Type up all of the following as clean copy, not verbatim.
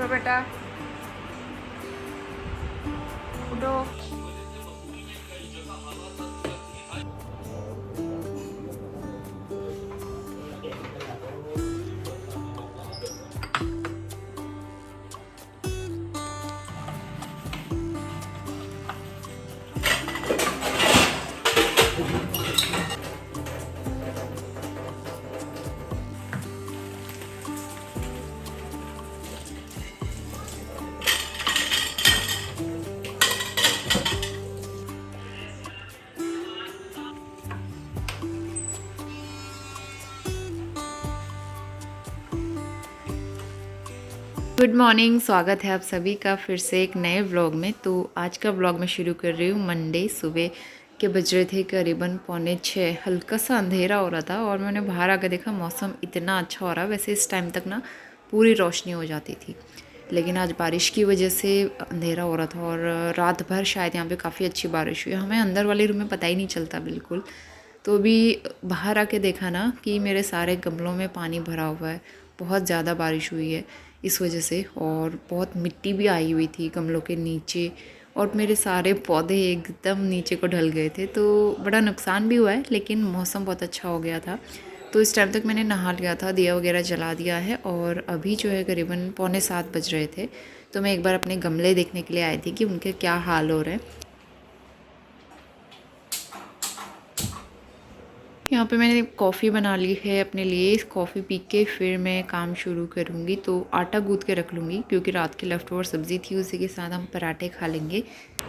उठो बेटा, उठो। गुड मॉर्निंग, स्वागत है आप सभी का फिर से एक नए व्लॉग में। तो आज का व्लॉग मैं शुरू कर रही हूँ मंडे। सुबह के बज रहे थे करीबन 5:45। हल्का सा अंधेरा हो रहा था और मैंने बाहर आकर देखा मौसम इतना अच्छा हो रहा है। वैसे इस टाइम तक ना पूरी रोशनी हो जाती थी, लेकिन आज बारिश की वजह से अंधेरा हो रहा था और रात भर शायद यहाँ पे काफ़ी अच्छी बारिश हुई। हमें अंदर वाले रूम में पता ही नहीं चलता बिल्कुल। तो अभी बाहर आके देखा ना कि मेरे सारे गमलों में पानी भरा हुआ है। बहुत ज़्यादा बारिश हुई है इस वजह से, और बहुत मिट्टी भी आई हुई थी गमलों के नीचे, और मेरे सारे पौधे एकदम नीचे को ढल गए थे। तो बड़ा नुकसान भी हुआ है, लेकिन मौसम बहुत अच्छा हो गया था। तो इस टाइम तक मैंने नहा लिया था, दिया वगैरह जला दिया है, और अभी जो है करीबन 6:45 बज रहे थे। तो मैं एक बार अपने गमले देखने के लिए आई थी कि उनके क्या हाल हो रहे हैं। यहाँ पे मैंने कॉफ़ी बना ली है अपने लिए। इस कॉफ़ी पी के फिर मैं काम शुरू करूँगी। तो आटा गूँथ के रख लूँगी क्योंकि रात की लेफ्ट ओवर सब्ज़ी थी, उसी के साथ हम पराठे खा लेंगे।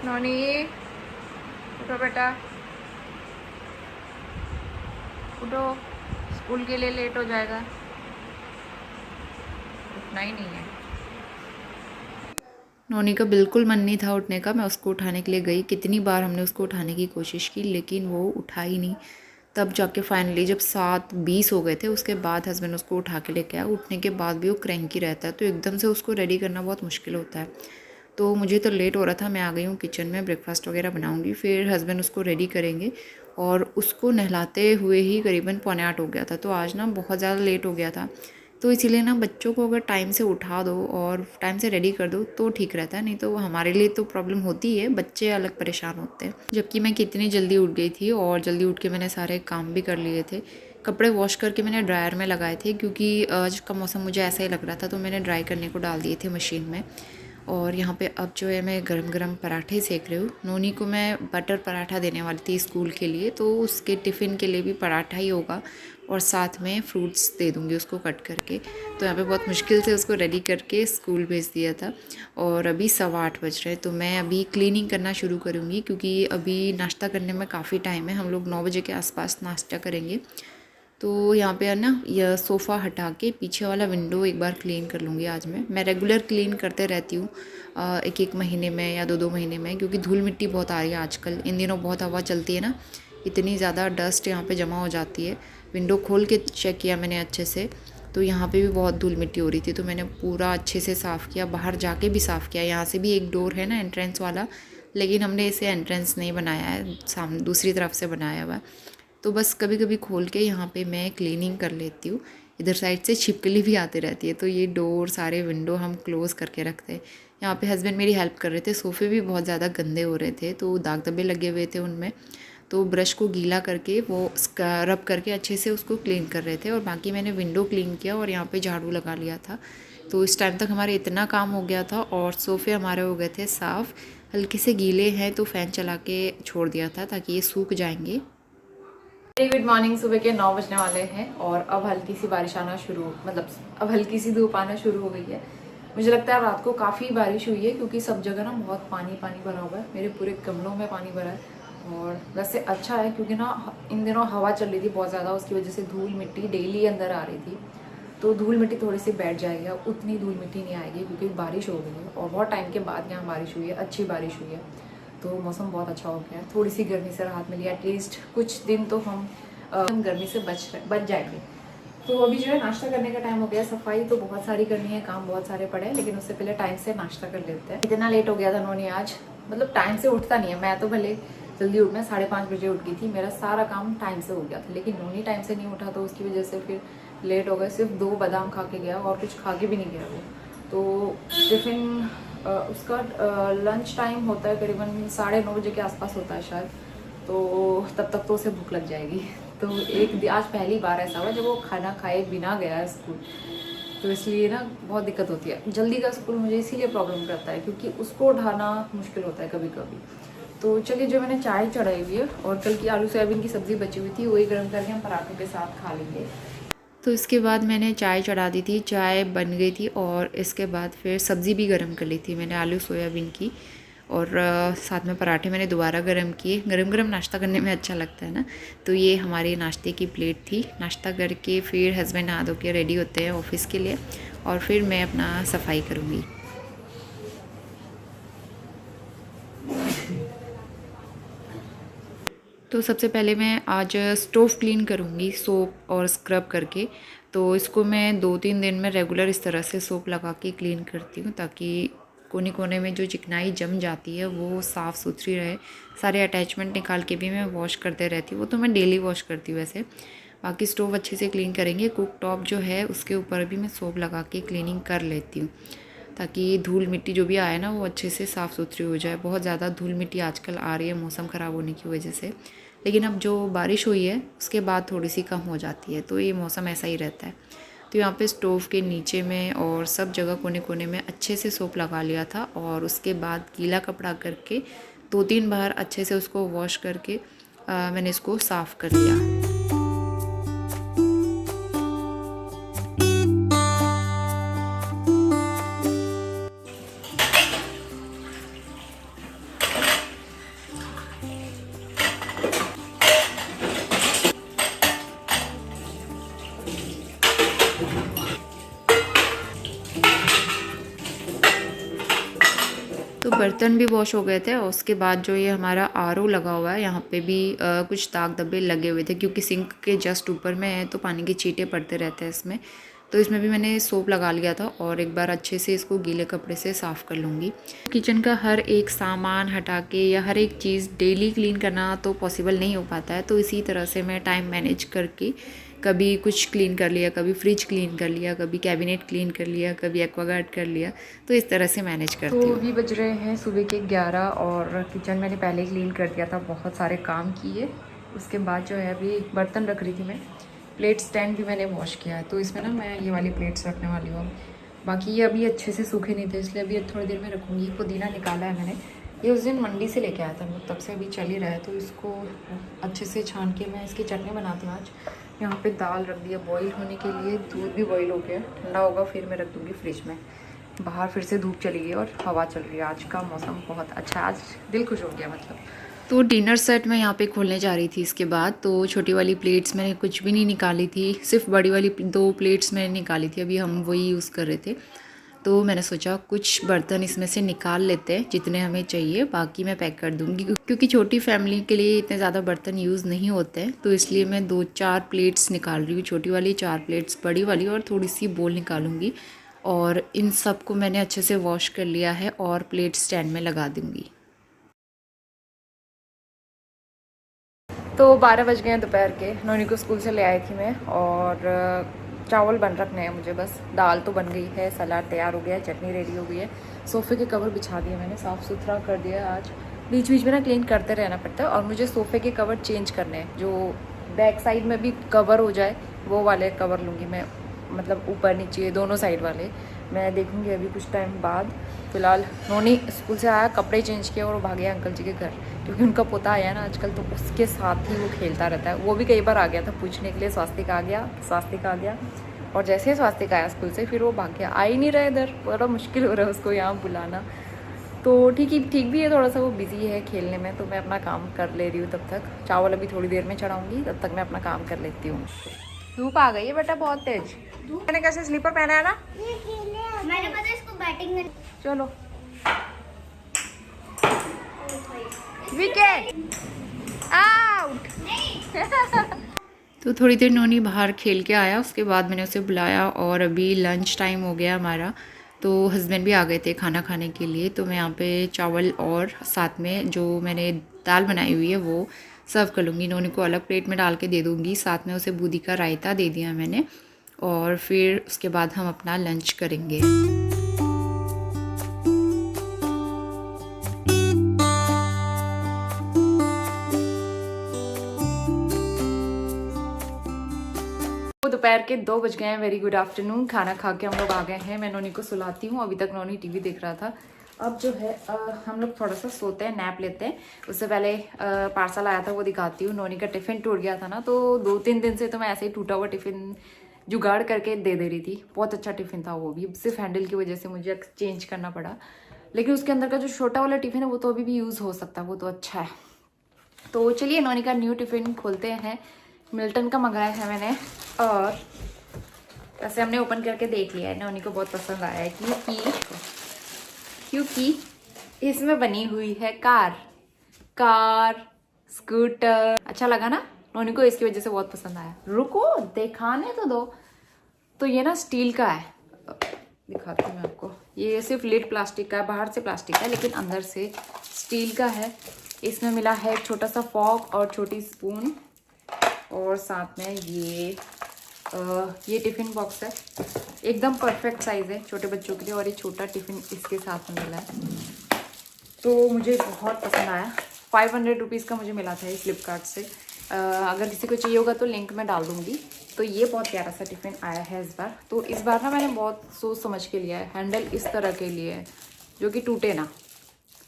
नॉनी उठो बेटा, उठो, स्कूल के लिए लेट हो जाएगा। उठना ही नहीं है। नोनी का बिल्कुल मन नहीं था उठने का। मैं उसको उठाने के लिए गई, कितनी बार हमने उसको उठाने की कोशिश की, लेकिन वो उठा ही नहीं। तब जाके फाइनली जब 7:20 हो गए थे, उसके बाद हस्बैंड उसको उठा के लेके आया। उठने के बाद भी वो क्रैंकी रहता है, तो एकदम से उसको रेडी करना बहुत मुश्किल होता है। तो मुझे तो लेट हो रहा था, मैं आ गई हूँ किचन में, ब्रेकफास्ट वगैरह बनाऊँगी, फिर हस्बैंड उसको रेडी करेंगे। और उसको नहलाते हुए ही करीबन 7:45 हो गया था। तो आज ना बहुत ज़्यादा लेट हो गया था। तो इसीलिए ना बच्चों को अगर टाइम से उठा दो और टाइम से रेडी कर दो तो ठीक रहता है, नहीं तो हमारे लिए तो प्रॉब्लम होती है, बच्चे अलग परेशान होते हैं। जबकि मैं कितनी जल्दी उठ गई थी और जल्दी उठ के मैंने सारे काम भी कर लिए थे। कपड़े वॉश करके मैंने ड्रायर में लगाए थे क्योंकि आज का मौसम मुझे ऐसा ही लग रहा था, तो मैंने ड्राई करने को डाल दिए थे मशीन में। और यहाँ पे अब जो है मैं गरम गरम पराठे सेक रही हूँ। नोनी को मैं बटर पराठा देने वाली थी स्कूल के लिए, तो उसके टिफ़िन के लिए भी पराठा ही होगा, और साथ में फ्रूट्स दे दूँगी उसको कट करके। तो यहाँ पे बहुत मुश्किल से उसको रेडी करके स्कूल भेज दिया था। और अभी 8:15 बज रहे हैं, तो मैं अभी क्लीनिंग करना शुरू करूँगी क्योंकि अभी नाश्ता करने में काफ़ी टाइम है। हम लोग 9 बजे के आसपास नाश्ता करेंगे। तो यहाँ पे है ना, यह सोफ़ा हटा के पीछे वाला विंडो एक बार क्लीन कर लूँगी आज मैं रेगुलर क्लीन करते रहती हूँ, एक एक महीने में या 2-2 महीने में, क्योंकि धूल मिट्टी बहुत आ रही है आजकल। इन दिनों बहुत हवा चलती है ना, इतनी ज़्यादा डस्ट यहाँ पे जमा हो जाती है। विंडो खोल के चेक किया मैंने अच्छे से, तो यहाँ पे भी बहुत धूल मिट्टी हो रही थी, तो मैंने पूरा अच्छे से साफ़ किया। बाहर जाके भी साफ़ किया। यहाँ से भी एक डोर है ना एंट्रेंस वाला, लेकिन हमने इसे एंट्रेंस नहीं बनाया है, सामने दूसरी तरफ से बनाया हुआ है। तो बस कभी कभी खोल के यहाँ पे मैं क्लीनिंग कर लेती हूँ। इधर साइड से छिपकली भी आती रहती है, तो ये डोर सारे विंडो हम क्लोज़ करके रखते हैं। यहाँ पे हस्बैंड मेरी हेल्प कर रहे थे। सोफ़े भी बहुत ज़्यादा गंदे हो रहे थे, तो दाग धब्बे लगे हुए थे उनमें, तो ब्रश को गीला करके वो रब करके अच्छे से उसको क्लीन कर रहे थे। और बाकी मैंने विंडो क्लीन किया और यहाँ पे झाड़ू लगा लिया था। तो इस टाइम तक हमारे इतना काम हो गया था, और सोफ़े हमारे हो गए थे साफ़। हल्के से गीले हैं तो फ़ैन चला के छोड़ दिया था ताकि ये सूख जाएंगे। Good morning. सुबह के 9 बजने वाले हैं और अब हल्की सी बारिश आना शुरू, मतलब अब हल्की सी धूप आना शुरू हो गई है। मुझे लगता है रात को काफ़ी बारिश हुई है क्योंकि सब जगह ना बहुत पानी पानी भरा हुआ है। मेरे पूरे गमलों में पानी भरा है, और वैसे अच्छा है क्योंकि ना इन दिनों हवा चल रही थी बहुत ज़्यादा, उसकी वजह से धूल मिट्टी डेली अंदर आ रही थी। तो धूल मिट्टी थोड़ी सी बैठ जाएगी, अब उतनी धूल मिट्टी नहीं आएगी क्योंकि बारिश हो गई है और बहुत टाइम के बाद यहाँ बारिश हुई है, अच्छी बारिश हुई है। तो मौसम बहुत अच्छा हो गया है, थोड़ी सी गर्मी से राहत मिली। एटलीस्ट कुछ दिन तो हम गर्मी से बच जाएंगे। तो अभी जो है नाश्ता करने का टाइम हो गया। सफाई तो बहुत सारी करनी है, काम बहुत सारे पड़े हैं, लेकिन उससे पहले टाइम से नाश्ता कर लेते हैं। इतना लेट हो गया था नोनी आज, मतलब टाइम से उठता नहीं है। मैं तो भले जल्दी उठ, मैं 5:30 बजे उठ गई थी, मेरा सारा काम टाइम से हो गया था, लेकिन नोनी टाइम से नहीं उठा, तो उसकी वजह से फिर लेट हो गए। सिर्फ 2 बादाम खा के गया और कुछ खा के भी नहीं गया वो। तो टिफ़िन उसका लंच टाइम होता है करीबन 9:30 बजे के आसपास होता है शायद, तो तब तक तो उसे भूख लग जाएगी। तो आज पहली बार ऐसा हुआ जब वो खाना खाए बिना गया है स्कूल, तो इसलिए ना बहुत दिक्कत होती है। जल्दी का स्कूल मुझे इसीलिए प्रॉब्लम करता है क्योंकि उसको उठाना मुश्किल होता है कभी कभी। तो चलिए, जो मैंने चाय चढ़ाई हुई है और कल की आलू सोयाबीन की सब्ज़ी बची हुई थी वही गर्म करके हम पराठों के साथ खा लेंगे। तो इसके बाद मैंने चाय चढ़ा दी थी, चाय बन गई थी और इसके बाद फिर सब्ज़ी भी गर्म कर ली थी मैंने आलू सोयाबीन की, और साथ में पराठे मैंने दोबारा गर्म किए। गरम गरम नाश्ता करने में अच्छा लगता है ना। तो ये हमारी नाश्ते की प्लेट थी। नाश्ता करके फिर हस्बैंड नहा धो के रेडी होते हैं ऑफिस के लिए और फिर मैं अपना सफाई करूँगी। तो सबसे पहले मैं आज स्टोव क्लीन करूँगी सोप और स्क्रब करके। तो इसको मैं 2-3 दिन में रेगुलर इस तरह से सोप लगा के क्लीन करती हूँ ताकि कोने कोने में जो चिकनाई जम जाती है वो साफ़ सुथरी रहे। सारे अटैचमेंट निकाल के भी मैं वॉश करते रहती हूँ, वो तो मैं डेली वॉश करती हूँ वैसे। बाकी स्टोव अच्छे से क्लीन करेंगे। कुक टॉप जो है उसके ऊपर भी मैं सोप लगा के क्लीनिंग कर लेती हूँ ताकि धूल मिट्टी जो भी आए ना वो अच्छे से साफ़ सुथरी हो जाए। बहुत ज़्यादा धूल मिट्टी आजकल आ रही है मौसम ख़राब होने की वजह से, लेकिन अब जो बारिश हुई है उसके बाद थोड़ी सी कम हो जाती है, तो ये मौसम ऐसा ही रहता है। तो यहाँ पे स्टोव के नीचे में और सब जगह कोने कोने में अच्छे से सोप लगा लिया था और उसके बाद गीला कपड़ा करके 2-3 बार अच्छे से उसको वॉश करके मैंने इसको साफ़ कर दिया। तो बर्तन भी वॉश हो गए थे और उसके बाद जो ये हमारा आरओ लगा हुआ है यहाँ पे भी कुछ दाग धब्बे लगे हुए थे क्योंकि सिंक के जस्ट ऊपर में है तो पानी के छींटे पड़ते रहते हैं इसमें। तो इसमें भी मैंने सोप लगा लिया था और एक बार अच्छे से इसको गीले कपड़े से साफ़ कर लूँगी। किचन का हर एक सामान हटा के या हर एक चीज़ डेली क्लीन करना तो पॉसिबल नहीं हो पाता है, तो इसी तरह से मैं टाइम मैनेज करके कभी कुछ क्लीन कर लिया, कभी फ्रिज क्लीन कर लिया, कभी कैबिनेट क्लीन कर लिया, कभी एक्वागार्ड कर लिया, तो इस तरह से मैनेज करती हूँ। तो अभी बज रहे हैं सुबह के 11 और किचन मैंने पहले क्लीन कर दिया था, बहुत सारे काम किए। उसके बाद जो है अभी बर्तन रख रही थी मैं। प्लेट स्टैंड भी मैंने वॉश किया है, तो इसमें ना मैं ये वाली प्लेट्स रखने वाली हूँ। बाकी ये अभी अच्छे से सूखे नहीं थे इसलिए अभी थोड़ी देर में रखूँगी। पुदीना निकाला है मैंने, ये उस दिन मंडी से लेके आया था, तब से अभी चल ही रहा है, तो इसको अच्छे से छान के मैं इसकी चटनी बनाती हूँ आज। यहाँ पे दाल रख दिया बॉईल होने के लिए, दूध भी बॉईल हो गया, ठंडा होगा फिर मैं रख दूँगी फ्रिज में। बाहर फिर से धूप चली गई और हवा चल रही है। आज का मौसम बहुत अच्छा, आज दिल खुश हो गया मतलब। तो डिनर सेट मैं यहाँ पे खोलने जा रही थी इसके बाद, तो छोटी वाली प्लेट्स मैंने कुछ भी नहीं निकाली थी, सिर्फ बड़ी वाली 2 प्लेट्स मैंने निकाली थी, अभी हम वही यूज़ कर रहे थे। तो मैंने सोचा कुछ बर्तन इसमें से निकाल लेते हैं जितने हमें चाहिए, बाकी मैं पैक कर दूँगी क्योंकि छोटी फैमिली के लिए इतने ज़्यादा बर्तन यूज़ नहीं होते हैं। तो इसलिए मैं 2-4 प्लेट्स निकाल रही हूँ, छोटी वाली 4 प्लेट्स, बड़ी वाली और थोड़ी सी बोल निकालूंगी। और इन सब को मैंने अच्छे से वॉश कर लिया है और प्लेट स्टैंड में लगा दूँगी। तो 12 बज गए हैं दोपहर के। नोनी को स्कूल से ले आई थी मैं और चावल बन रखने हैं मुझे, बस दाल तो बन गई है, सलाद तैयार हो गया है, चटनी रेडी हो गई है, सोफ़े के कवर बिछा दिए मैंने, साफ़ सुथरा कर दिया है। आज बीच बीच में ना क्लीन करते रहना पड़ता है और मुझे सोफ़े के कवर चेंज करने हैं, जो बैक साइड में भी कवर हो जाए वो वाले कवर लूँगी मैं, मतलब ऊपर नीचे दोनों साइड वाले। मैं देखूँगी अभी कुछ टाइम बाद। फ़िलहाल नोनी स्कूल से आया, कपड़े चेंज किए और वो भाग गया अंकल जी के घर, क्योंकि उनका पोता आया ना आजकल, तो उसके साथ ही वो खेलता रहता है। वो भी कई बार आ गया था पूछने के लिए स्वास्तिक आ गया, स्वास्तिक आ गया, और जैसे ही स्वास्तिक आया स्कूल से फिर वो भाग गया, आ ही नहीं रहा इधर। बड़ा मुश्किल हो रहा है उसको यहाँ बुलाना। तो ठीक भी है, थोड़ा सा वो बिज़ी है खेलने में, तो मैं अपना काम कर ले रही हूँ तब तक। चावल अभी थोड़ी देर में चढ़ाऊँगी, तब तक मैं अपना काम कर लेती हूँ। धूप आ गई है बेटा बहुत तेज। मैंने कैसे स्लीपर पहना है ना, मैंने पता इसको बैटिंग में। चलो विकेट आउट। तो थोड़ी देर नोनी बाहर खेल के आया, उसके बाद मैंने उसे बुलाया और अभी लंच टाइम हो गया हमारा। तो हस्बैंड भी आ गए थे खाना खाने के लिए, तो मैं यहाँ पे चावल और साथ में जो मैंने दाल बनाई हुई है वो सर्व कर लूँगी। नोनी को अलग प्लेट में डाल के दे दूँगी, साथ में उसे बूंदी का रायता दे दिया मैंने, और फिर उसके बाद हम अपना लंच करेंगे। दोपहर के 2 बज गए हैं। Very good afternoon. खाना खा के हम लोग आ गए हैं। मैं नोनी को सुलाती हूँ। अभी तक नोनी टीवी देख रहा था। अब जो है हम लोग थोड़ा सा सोते हैं, नैप लेते हैं। उससे पहले पार्सल आया था, वो दिखाती हूँ। नोनी का टिफ़िन टूट गया था ना, तो 2-3 दिन से तो मैं ऐसे ही टूटा हुआ टिफ़िन जुगाड़ करके दे रही थी। बहुत अच्छा टिफ़िन था वो भी, सिर्फ हैंडल की वजह से मुझे एक्सचेंज करना पड़ा। लेकिन उसके अंदर का जो छोटा वाला टिफ़िन है वो तो अभी भी यूज़ हो सकता है, वो तो अच्छा है। तो चलिए नोनी का न्यू टिफ़िन खोलते हैं। मिल्टन का मंगाया है मैंने, और वैसे हमने ओपन करके देख लिया है। नोनी को बहुत पसंद आया है क्योंकि इसमें बनी हुई है कार स्कूटर। अच्छा लगा ना नोनी को, इसकी वजह से बहुत पसंद आया। रुको दिखाने तो दो। तो ये ना स्टील का है, दिखाती हूँ मैं आपको। ये सिर्फ लिड प्लास्टिक का है, बाहर से प्लास्टिक का है लेकिन अंदर से स्टील का है। इसमें मिला है एक छोटा सा फॉर्क और छोटी स्पून, और साथ में ये टिफ़िन बॉक्स है। एकदम परफेक्ट साइज़ है छोटे बच्चों के लिए, और ये छोटा टिफ़िन इसके साथ में मिला है। तो मुझे बहुत पसंद आया। 500 रुपीज़ का मुझे मिला था ये फ्लिपकार्ट से। अगर किसी को चाहिए होगा तो लिंक मैं डाल दूँगी। तो ये बहुत प्यारा सा टिफ़िन आया है इस बार। तो इस बार ना मैंने बहुत सोच समझ के लिया है। हैंडल इस तरह के लिए है जो कि टूटे ना,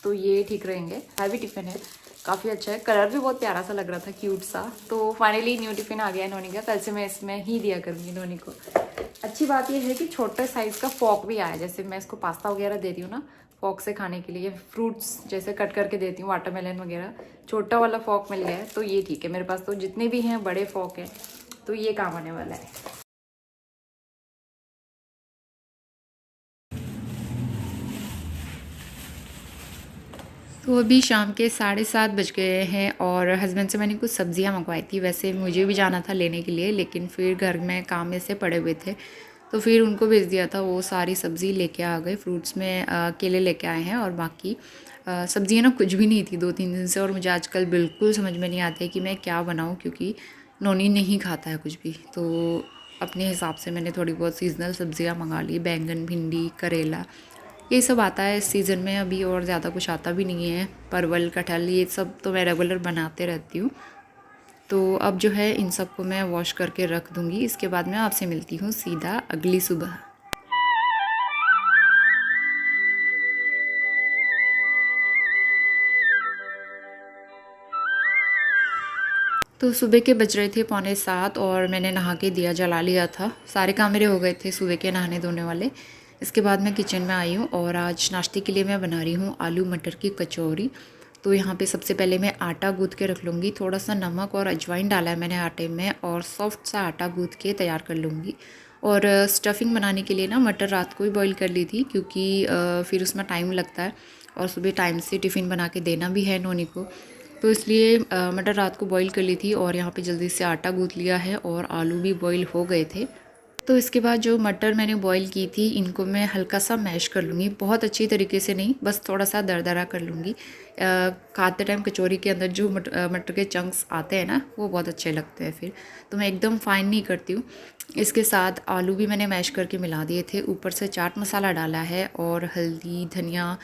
तो ये ठीक रहेंगे। हैवी टिफ़िन है, काफ़ी अच्छा है। कलर भी बहुत प्यारा सा लग रहा था, क्यूट सा। तो फाइनली न्यू टिफ़िन आ गया है नोनी का। कल से मैं इसमें ही दिया करूँगी नोनी को। अच्छी बात यह है कि छोटे साइज़ का फॉक भी आया। जैसे मैं इसको पास्ता वगैरह देती हूँ ना, फॉक से खाने के लिए, फ्रूट्स जैसे कट करके देती हूँ, वाटरमेलन वगैरह, छोटा वाला फॉक मिल गया है। तो ये ठीक है मेरे पास। तो जितने भी हैं बड़े फॉक हैं, तो ये काम आने वाला है। तो अभी शाम के 7:30 बज गए हैं, और हस्बैंड से मैंने कुछ सब्जियां मंगवाई थी। वैसे मुझे भी जाना था लेने के लिए, लेकिन फिर घर में काम में से पड़े हुए थे, तो फिर उनको भेज दिया था। वो सारी सब्ज़ी लेके आ गए। फ्रूट्स में केले लेके आए हैं, और बाकी सब्जियां ना कुछ भी नहीं थी 2-3 दिन से। और मुझे आजकल बिल्कुल समझ में नहीं आता है कि मैं क्या बनाऊँ, क्योंकि नोनी नहीं खाता है कुछ भी। तो अपने हिसाब से मैंने थोड़ी बहुत सीजनल सब्जियाँ मंगा ली। बैंगन, भिंडी, करेला, ये सब आता है इस सीज़न में अभी, और ज़्यादा कुछ आता भी नहीं है। परवल, कटहल, ये सब तो मैं रेगुलर बनाते रहती हूँ। तो अब जो है इन सब को मैं वॉश करके रख दूँगी। इसके बाद मैं आपसे मिलती हूँ सीधा अगली सुबह। तो सुबह के बज रहे थे 6:45, और मैंने नहा के दिया जला लिया था। सारे काम मेरे हो गए थे सुबह के नहाने धोने वाले। इसके बाद मैं किचन में आई हूँ, और आज नाश्ते के लिए मैं बना रही हूँ आलू मटर की कचौरी। तो यहाँ पे सबसे पहले मैं आटा गूँथ के रख लूँगी। थोड़ा सा नमक और अजवाइन डाला है मैंने आटे में, और सॉफ्ट सा आटा गूँथ के तैयार कर लूँगी। और स्टफ़िंग बनाने के लिए ना मटर रात को ही बॉईल कर ली थी, क्योंकि फिर उसमें टाइम लगता है, और सुबह टाइम से टिफ़िन बना के देना भी है नोनी को। तो इसलिए मटर रात को बॉईल कर ली थी, और यहाँ पे जल्दी से आटा गूँथ लिया है, और आलू भी बॉईल हो गए थे। तो इसके बाद जो मटर मैंने बॉईल की थी, इनको मैं हल्का सा मैश कर लूँगी। बहुत अच्छी तरीके से नहीं, बस थोड़ा सा दरदरा कर लूँगी। खाते टाइम कचौरी के अंदर जो मटर के चंक्स आते हैं ना, वो बहुत अच्छे लगते हैं फिर। तो मैं एकदम फाइन नहीं करती हूँ। इसके साथ आलू भी मैंने मैश करके मिला दिए थे। ऊपर से चाट मसाला डाला है, और हल्दी, धनिया,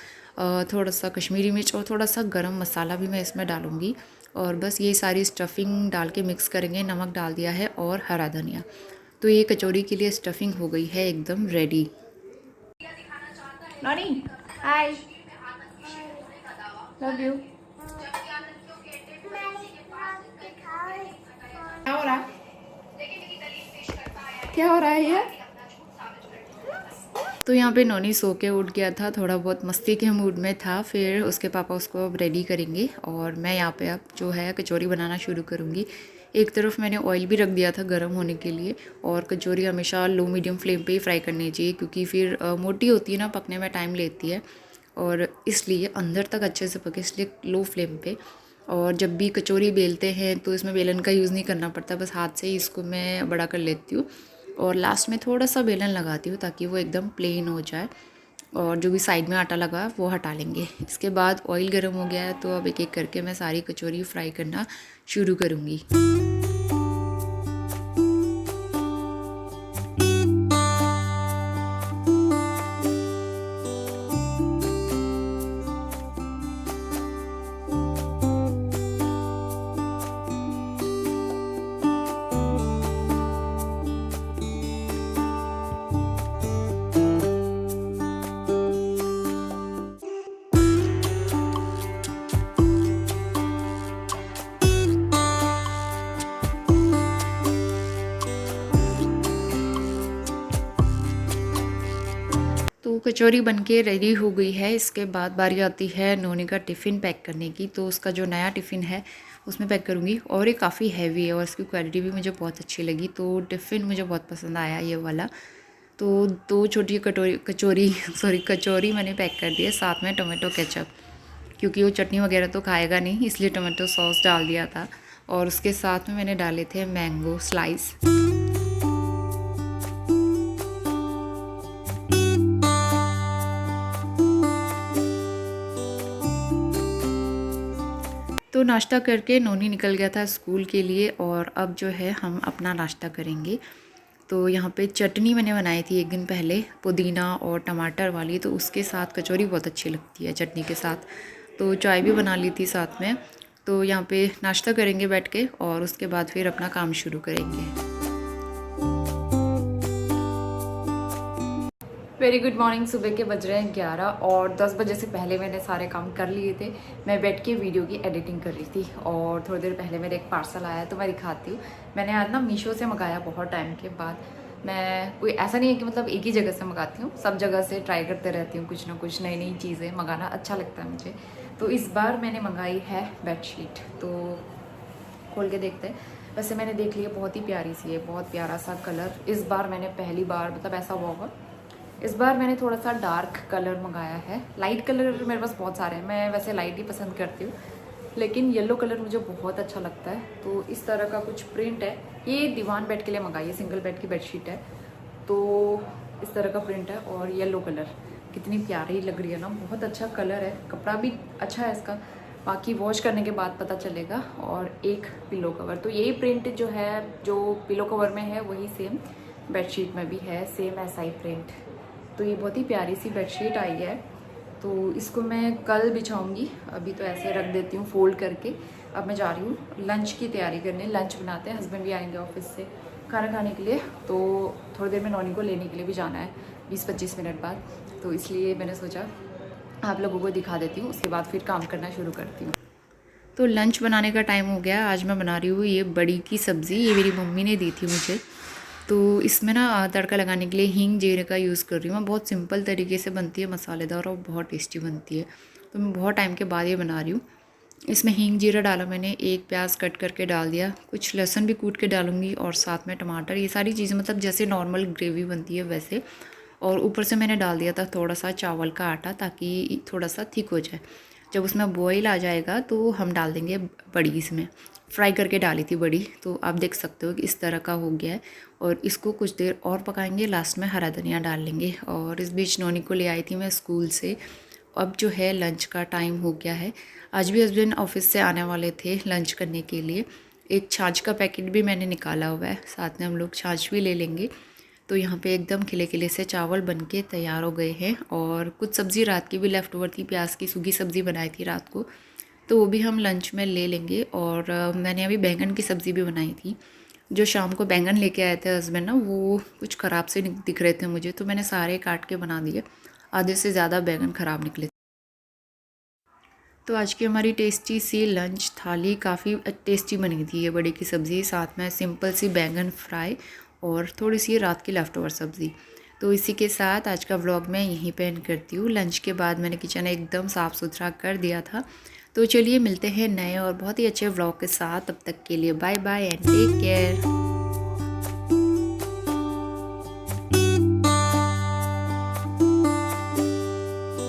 थोड़ा सा कश्मीरी मिर्च, और थोड़ा सा गरम मसाला भी मैं इसमें डालूँगी। और बस ये सारी स्टफ़िंग डाल के मिक्स करेंगे। नमक डाल दिया है, और हरा धनिया। तो ये कचौरी के लिए स्टफ़िंग हो गई है एकदम ready. Noni hi, love you. क्या हो रहा है, क्या हो रहा है ये? तो यहाँ पे नोनी सो के उठ गया था, थोड़ा बहुत मस्ती के मूड में था। फिर उसके पापा उसको अब रेडी करेंगे, और मैं यहाँ पे अब जो है कचौरी बनाना शुरू करूँगी। एक तरफ मैंने ऑयल भी रख दिया था गर्म होने के लिए, और कचौरी हमेशा लो मीडियम फ्लेम पे ही फ्राई करनी चाहिए, क्योंकि फिर मोटी होती है ना, पकने में टाइम लेती है, और इसलिए अंदर तक अच्छे से पके, इसलिए लो फ्लेम पे। और जब भी कचौरी बेलते हैं तो इसमें बेलन का यूज़ नहीं करना पड़ता, बस हाथ से ही इसको मैं बड़ा कर लेती हूँ, और लास्ट में थोड़ा सा बेलन लगाती हूँ ताकि वो एकदम प्लेन हो जाए। और जो भी साइड में आटा लगा वो हटा लेंगे। इसके बाद ऑयल गर्म हो गया है, तो अब एक एक करके मैं सारी कचौरी फ्राई करना शुरू करूँगी। कचौरी बनके रेडी हो गई है। इसके बाद बारी आती है नोनी का टिफ़िन पैक करने की। तो उसका जो नया टिफ़िन है उसमें पैक करूँगी और ये काफ़ी हैवी है और इसकी क्वालिटी भी मुझे बहुत अच्छी लगी। तो टिफ़िन मुझे बहुत पसंद आया ये वाला। तो 2 छोटी कचौरी मैंने पैक कर दी है, साथ में टोमेटो केचप, क्योंकि वो चटनी वगैरह तो खाएगा नहीं, इसलिए टोमेटो सॉस डाल दिया था। और उसके साथ में मैंने डाले थे मैंगो स्लाइस। तो नाश्ता करके नोनी निकल गया था स्कूल के लिए और अब जो है हम अपना नाश्ता करेंगे। तो यहाँ पे चटनी मैंने बनाई थी एक दिन पहले, पुदीना और टमाटर वाली, तो उसके साथ कचौरी बहुत अच्छी लगती है चटनी के साथ। तो चाय भी बना ली थी साथ में। तो यहाँ पे नाश्ता करेंगे बैठ के और उसके बाद फिर अपना काम शुरू करेंगे। Very good morning. सुबह के बज रहे हैं 11 और 10 बजे से पहले मैंने सारे काम कर लिए थे। मैं बैठ के वीडियो की एडिटिंग कर रही थी और थोड़ी देर पहले मेरे एक पार्सल आया तो मैं दिखाती हूँ। मैंने आज ना मीशो से मंगाया बहुत टाइम के बाद। मैं कोई ऐसा नहीं है कि मतलब एक ही जगह से मंगाती हूँ, सब जगह से ट्राई करते रहती हूँ, कुछ ना कुछ नई नई चीज़ें मंगाना अच्छा लगता है मुझे। तो इस बार मैंने मंगाई है बेडशीट। तो खोल के देखते हैं। वैसे मैंने देख लिया, बहुत ही प्यारी सी है, बहुत प्यारा सा कलर। इस बार मैंने पहली बार मतलब ऐसा हुआ होगा, इस बार मैंने थोड़ा सा डार्क कलर मंगाया है। लाइट कलर मेरे पास बहुत सारे हैं, मैं वैसे लाइट ही पसंद करती हूँ, लेकिन येलो कलर मुझे बहुत अच्छा लगता है। तो इस तरह का कुछ प्रिंट है। ये दीवान बेड के लिए मंगाई है, सिंगल बेड की बेडशीट है। तो इस तरह का प्रिंट है और येलो कलर, कितनी प्यारी लग रही है ना, बहुत अच्छा कलर है। कपड़ा भी अच्छा है इसका, बाकी वॉश करने के बाद पता चलेगा। और एक पिलो कवर, तो यही प्रिंट जो है जो पिलो कवर में है वही सेम बेडशीट में भी है, सेम ऐसा ही प्रिंट। तो ये बहुत ही प्यारी सी बेडशीट आई है। तो इसको मैं कल बिछाऊंगी, अभी तो ऐसे रख देती हूँ फोल्ड करके। अब मैं जा रही हूँ लंच की तैयारी करने, लंच बनाते हैं, हस्बैंड भी आएंगे ऑफिस से खाना खाने के लिए। तो थोड़ी देर में नौनी को लेने के लिए भी जाना है 20-25 मिनट बाद। तो इसलिए मैंने सोचा आप लोगों को दिखा देती हूँ, उसके बाद फिर काम करना शुरू करती हूँ। तो लंच बनाने का टाइम हो गया। आज मैं बना रही हूँ ये बड़ी की सब्ज़ी, ये मेरी मम्मी ने दी थी मुझे। तो इसमें ना तड़का लगाने के लिए हींग जीरे का यूज़ कर रही हूँ मैं। बहुत सिंपल तरीके से बनती है, मसालेदार और बहुत टेस्टी बनती है। तो मैं बहुत टाइम के बाद ये बना रही हूँ। इसमें हींग जीरा डाला मैंने, एक प्याज कट करके डाल दिया, कुछ लहसुन भी कूट के डालूंगी और साथ में टमाटर, ये सारी चीज़ें मतलब जैसे नॉर्मल ग्रेवी बनती है वैसे। और ऊपर से मैंने डाल दिया था थोड़ा सा चावल का आटा, ताकि थोड़ा सा थिक हो जाए। जब उसमें बॉईल आ जाएगा तो हम डाल देंगे बड़ी, इसमें फ्राई करके डाली थी बड़ी। तो आप देख सकते हो कि इस तरह का हो गया है और इसको कुछ देर और पकाएंगे, लास्ट में हरा धनिया डाल लेंगे। और इस बीच नोनी को ले आई थी मैं स्कूल से। अब जो है लंच का टाइम हो गया है। आज भी हस्बैंड ऑफिस से आने वाले थे लंच करने के लिए। एक छाछ का पैकेट भी मैंने निकाला हुआ है, साथ में हम लोग छाछ भी ले लेंगे। तो यहाँ पे एकदम खिले खिले से चावल बनके तैयार हो गए हैं। और कुछ सब्ज़ी रात की भी लेफ़्ट ओवर थी, प्याज की सूखी सब्ज़ी बनाई थी रात को, तो वो भी हम लंच में ले लेंगे। और मैंने अभी बैंगन की सब्ज़ी भी बनाई थी। जो शाम को बैंगन लेके आए थे हस्बैंड ना, वो कुछ ख़राब से दिख रहे थे मुझे, तो मैंने सारे काट के बना दिए। आधे से ज़्यादा बैंगन ख़राब निकले। तो आज की हमारी टेस्टी सी लंच थाली काफ़ी टेस्टी बनी थी। ये बड़ी की सब्ज़ी, साथ में सिंपल सी बैंगन फ्राई और थोड़ी सी रात की लेफ़्ट ओवर सब्ज़ी। तो इसी के साथ आज का व्लॉग मैं यहीं पे एंड करती हूँ। लंच के बाद मैंने किचन एकदम साफ़ सुथरा कर दिया था। तो चलिए मिलते हैं नए और बहुत ही अच्छे व्लॉग के साथ। तब तक के लिए bye bye and take care.